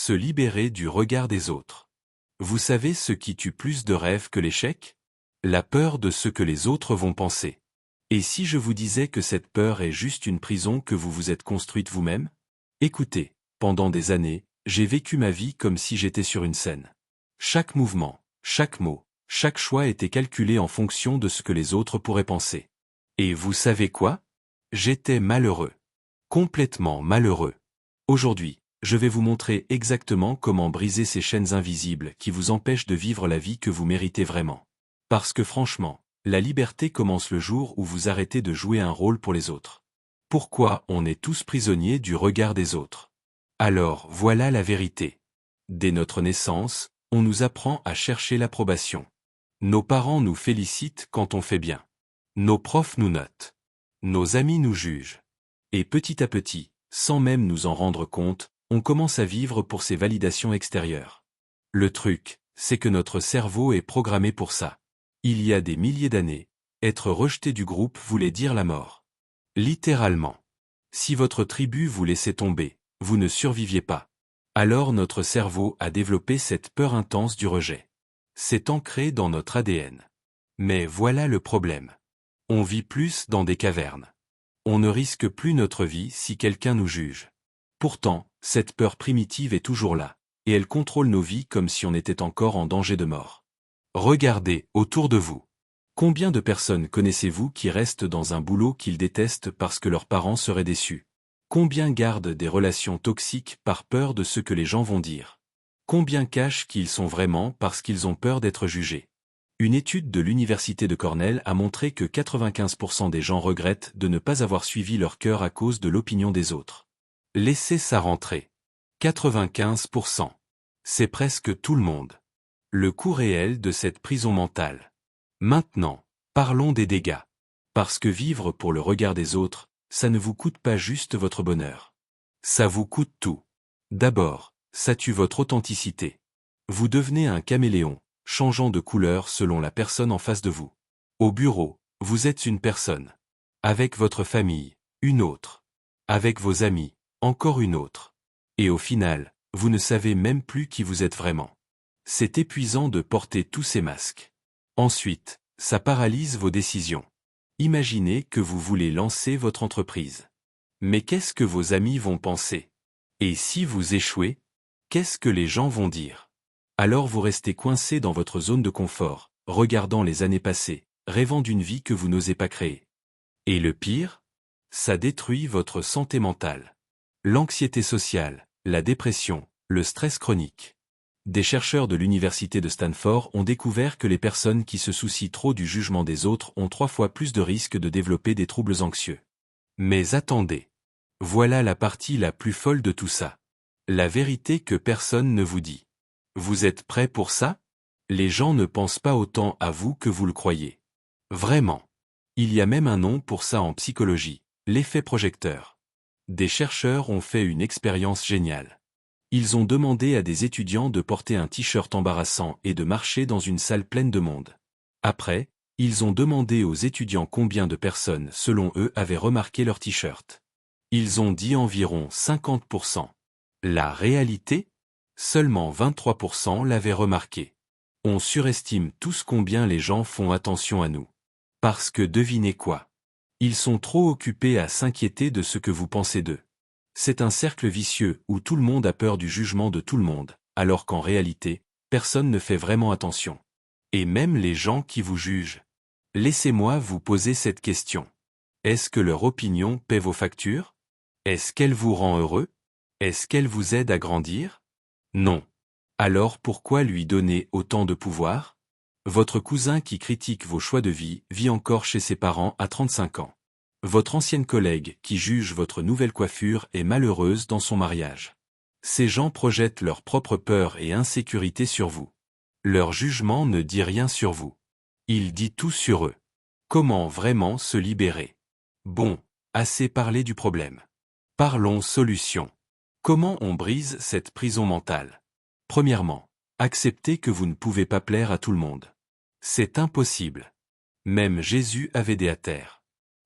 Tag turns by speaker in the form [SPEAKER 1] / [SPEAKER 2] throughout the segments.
[SPEAKER 1] Se libérer du regard des autres. Vous savez ce qui tue plus de rêves que l'échec? La peur de ce que les autres vont penser. Et si je vous disais que cette peur est juste une prison que vous vous êtes construite vous-même? Écoutez, pendant des années, j'ai vécu ma vie comme si j'étais sur une scène. Chaque mouvement, chaque mot, chaque choix était calculé en fonction de ce que les autres pourraient penser. Et vous savez quoi? J'étais malheureux. Complètement malheureux. Aujourd'hui, je vais vous montrer exactement comment briser ces chaînes invisibles qui vous empêchent de vivre la vie que vous méritez vraiment. Parce que franchement, la liberté commence le jour où vous arrêtez de jouer un rôle pour les autres. Pourquoi on est tous prisonniers du regard des autres? Alors, voilà la vérité. Dès notre naissance, on nous apprend à chercher l'approbation. Nos parents nous félicitent quand on fait bien. Nos profs nous notent. Nos amis nous jugent. Et petit à petit, sans même nous en rendre compte, on commence à vivre pour ces validations extérieures. Le truc, c'est que notre cerveau est programmé pour ça. Il y a des milliers d'années, être rejeté du groupe voulait dire la mort. Littéralement. Si votre tribu vous laissait tomber, vous ne surviviez pas. Alors notre cerveau a développé cette peur intense du rejet. C'est ancré dans notre ADN. Mais voilà le problème. On vit plus dans des cavernes. On ne risque plus notre vie si quelqu'un nous juge. Pourtant, cette peur primitive est toujours là, et elle contrôle nos vies comme si on était encore en danger de mort. Regardez autour de vous. Combien de personnes connaissez-vous qui restent dans un boulot qu'ils détestent parce que leurs parents seraient déçus? Combien gardent des relations toxiques par peur de ce que les gens vont dire? Combien cachent qui ils sont vraiment parce qu'ils ont peur d'être jugés? Une étude de l'université de Cornell a montré que 95% des gens regrettent de ne pas avoir suivi leur cœur à cause de l'opinion des autres. Laissez ça rentrer. 95%. C'est presque tout le monde. Le coût réel de cette prison mentale. Maintenant, parlons des dégâts. Parce que vivre pour le regard des autres, ça ne vous coûte pas juste votre bonheur. Ça vous coûte tout. D'abord, ça tue votre authenticité. Vous devenez un caméléon, changeant de couleur selon la personne en face de vous. Au bureau, vous êtes une personne. Avec votre famille, une autre. Avec vos amis, encore une autre. Et au final, vous ne savez même plus qui vous êtes vraiment. C'est épuisant de porter tous ces masques. Ensuite, ça paralyse vos décisions. Imaginez que vous voulez lancer votre entreprise. Mais qu'est-ce que vos amis vont penser? Et si vous échouez, qu'est-ce que les gens vont dire? Alors vous restez coincé dans votre zone de confort, regardant les années passées, rêvant d'une vie que vous n'osez pas créer. Et le pire? Ça détruit votre santé mentale. L'anxiété sociale, la dépression, le stress chronique. Des chercheurs de l'université de Stanford ont découvert que les personnes qui se soucient trop du jugement des autres ont 3 fois plus de risques de développer des troubles anxieux. Mais attendez. Voilà la partie la plus folle de tout ça. La vérité que personne ne vous dit. Vous êtes prêts pour ça? Les gens ne pensent pas autant à vous que vous le croyez. Vraiment. Il y a même un nom pour ça en psychologie, l'effet projecteur. Des chercheurs ont fait une expérience géniale. Ils ont demandé à des étudiants de porter un t-shirt embarrassant et de marcher dans une salle pleine de monde. Après, ils ont demandé aux étudiants combien de personnes, selon eux, avaient remarqué leur t-shirt. Ils ont dit environ 50%. La réalité? Seulement 23% l'avaient remarqué. On surestime tous combien les gens font attention à nous. Parce que devinez quoi? Ils sont trop occupés à s'inquiéter de ce que vous pensez d'eux. C'est un cercle vicieux où tout le monde a peur du jugement de tout le monde, alors qu'en réalité, personne ne fait vraiment attention. Et même les gens qui vous jugent. Laissez-moi vous poser cette question. Est-ce que leur opinion paie vos factures? Est-ce qu'elle vous rend heureux? Est-ce qu'elle vous aide à grandir? Non. Alors pourquoi lui donner autant de pouvoir? Votre cousin qui critique vos choix de vie vit encore chez ses parents à 35 ans. Votre ancienne collègue qui juge votre nouvelle coiffure est malheureuse dans son mariage. Ces gens projettent leur propre peur et insécurité sur vous. Leur jugement ne dit rien sur vous. Il dit tout sur eux. Comment vraiment se libérer? Bon, assez parlé du problème. Parlons solution. Comment on brise cette prison mentale? Premièrement, acceptez que vous ne pouvez pas plaire à tout le monde. C'est impossible. Même Jésus avait des haters.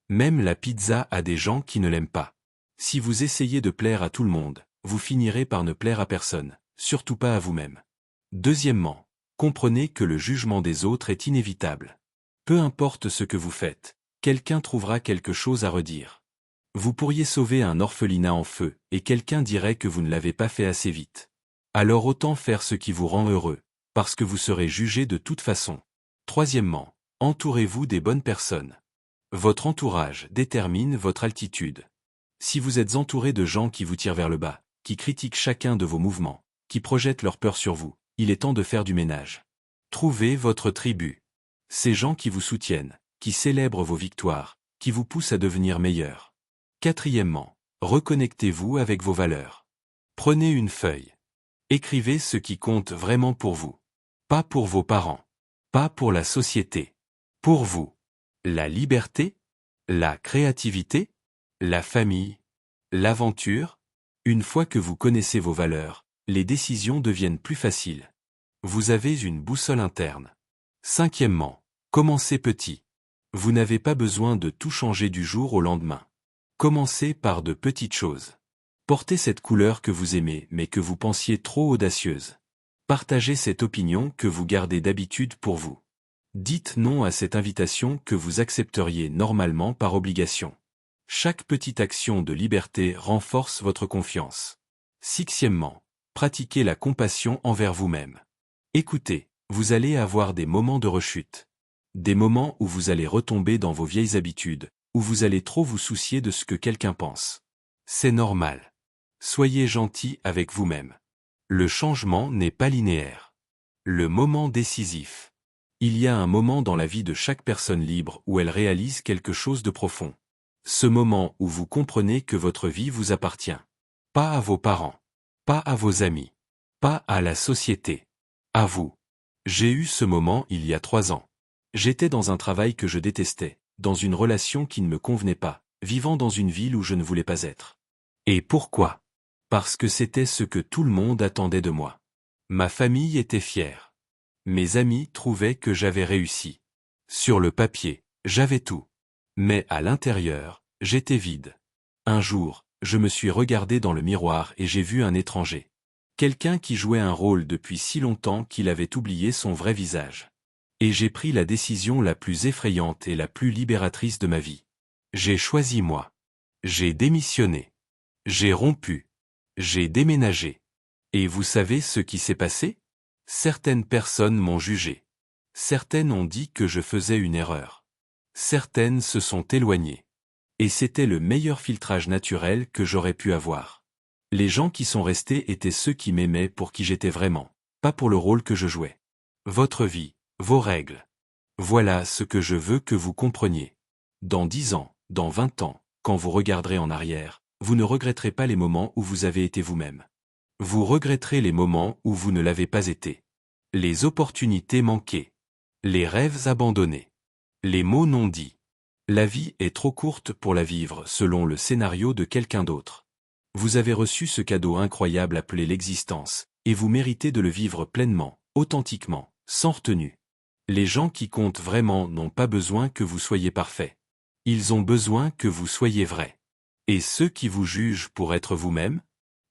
[SPEAKER 1] Même la pizza a des gens qui ne l'aiment pas. Si vous essayez de plaire à tout le monde, vous finirez par ne plaire à personne. surtout pas à vous-même. Deuxièmement, comprenez que le jugement des autres est inévitable. Peu importe ce que vous faites, quelqu'un trouvera quelque chose à redire. Vous pourriez sauver un orphelinat en feu, et quelqu'un dirait que vous ne l'avez pas fait assez vite. Alors autant faire ce qui vous rend heureux, parce que vous serez jugé de toute façon. Troisièmement, entourez-vous des bonnes personnes. Votre entourage détermine votre altitude. Si vous êtes entouré de gens qui vous tirent vers le bas, qui critiquent chacun de vos mouvements, qui projettent leur peur sur vous, il est temps de faire du ménage. Trouvez votre tribu. Ces gens qui vous soutiennent, qui célèbrent vos victoires, qui vous poussent à devenir meilleur. Quatrièmement, reconnectez-vous avec vos valeurs. Prenez une feuille. Écrivez ce qui compte vraiment pour vous. Pas pour vos parents. Pas pour la société. Pour vous. La liberté? La créativité? La famille? L'aventure? Une fois que vous connaissez vos valeurs, les décisions deviennent plus faciles. Vous avez une boussole interne. Cinquièmement, commencez petit. Vous n'avez pas besoin de tout changer du jour au lendemain. Commencez par de petites choses. Portez cette couleur que vous aimez mais que vous pensiez trop audacieuse. Partagez cette opinion que vous gardez d'habitude pour vous. Dites non à cette invitation que vous accepteriez normalement par obligation. Chaque petite action de liberté renforce votre confiance. Sixièmement, pratiquez la compassion envers vous-même. Écoutez, vous allez avoir des moments de rechute. Des moments où vous allez retomber dans vos vieilles habitudes, où vous allez trop vous soucier de ce que quelqu'un pense. C'est normal. Soyez gentil avec vous-même. Le changement n'est pas linéaire. Le moment décisif. Il y a un moment dans la vie de chaque personne libre où elle réalise quelque chose de profond. Ce moment où vous comprenez que votre vie vous appartient. Pas à vos parents. Pas à vos amis. Pas à la société. À vous. J'ai eu ce moment il y a 3 ans. J'étais dans un travail que je détestais, dans une relation qui ne me convenait pas, vivant dans une ville où je ne voulais pas être. Et pourquoi? Parce que c'était ce que tout le monde attendait de moi. Ma famille était fière. Mes amis trouvaient que j'avais réussi. Sur le papier, j'avais tout. Mais à l'intérieur, j'étais vide. Un jour, je me suis regardé dans le miroir et j'ai vu un étranger. Quelqu'un qui jouait un rôle depuis si longtemps qu'il avait oublié son vrai visage. Et j'ai pris la décision la plus effrayante et la plus libératrice de ma vie. J'ai choisi moi. J'ai démissionné. J'ai rompu. J'ai déménagé. Et vous savez ce qui s'est passé? Certaines personnes m'ont jugé. Certaines ont dit que je faisais une erreur. Certaines se sont éloignées. Et c'était le meilleur filtrage naturel que j'aurais pu avoir. Les gens qui sont restés étaient ceux qui m'aimaient pour qui j'étais vraiment, pas pour le rôle que je jouais. Votre vie, vos règles. Voilà ce que je veux que vous compreniez. Dans 10 ans, dans 20 ans, quand vous regarderez en arrière, vous ne regretterez pas les moments où vous avez été vous-même. Vous regretterez les moments où vous ne l'avez pas été. Les opportunités manquées. Les rêves abandonnés. Les mots non dits. La vie est trop courte pour la vivre selon le scénario de quelqu'un d'autre. Vous avez reçu ce cadeau incroyable appelé l'existence, et vous méritez de le vivre pleinement, authentiquement, sans retenue. Les gens qui comptent vraiment n'ont pas besoin que vous soyez parfait. Ils ont besoin que vous soyez vrai. Et ceux qui vous jugent pour être vous-même,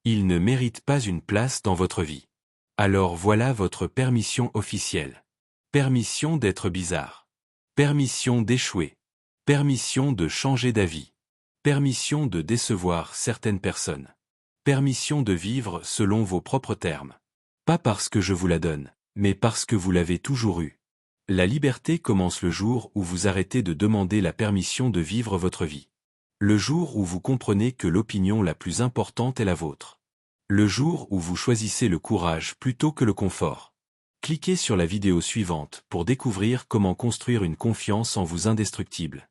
[SPEAKER 1] ils ne méritent pas une place dans votre vie. Alors voilà votre permission officielle. Permission d'être bizarre. Permission d'échouer. Permission de changer d'avis. Permission de décevoir certaines personnes. Permission de vivre selon vos propres termes. Pas parce que je vous la donne, mais parce que vous l'avez toujours eue. La liberté commence le jour où vous arrêtez de demander la permission de vivre votre vie. Le jour où vous comprenez que l'opinion la plus importante est la vôtre. Le jour où vous choisissez le courage plutôt que le confort. Cliquez sur la vidéo suivante pour découvrir comment construire une confiance en vous indestructible.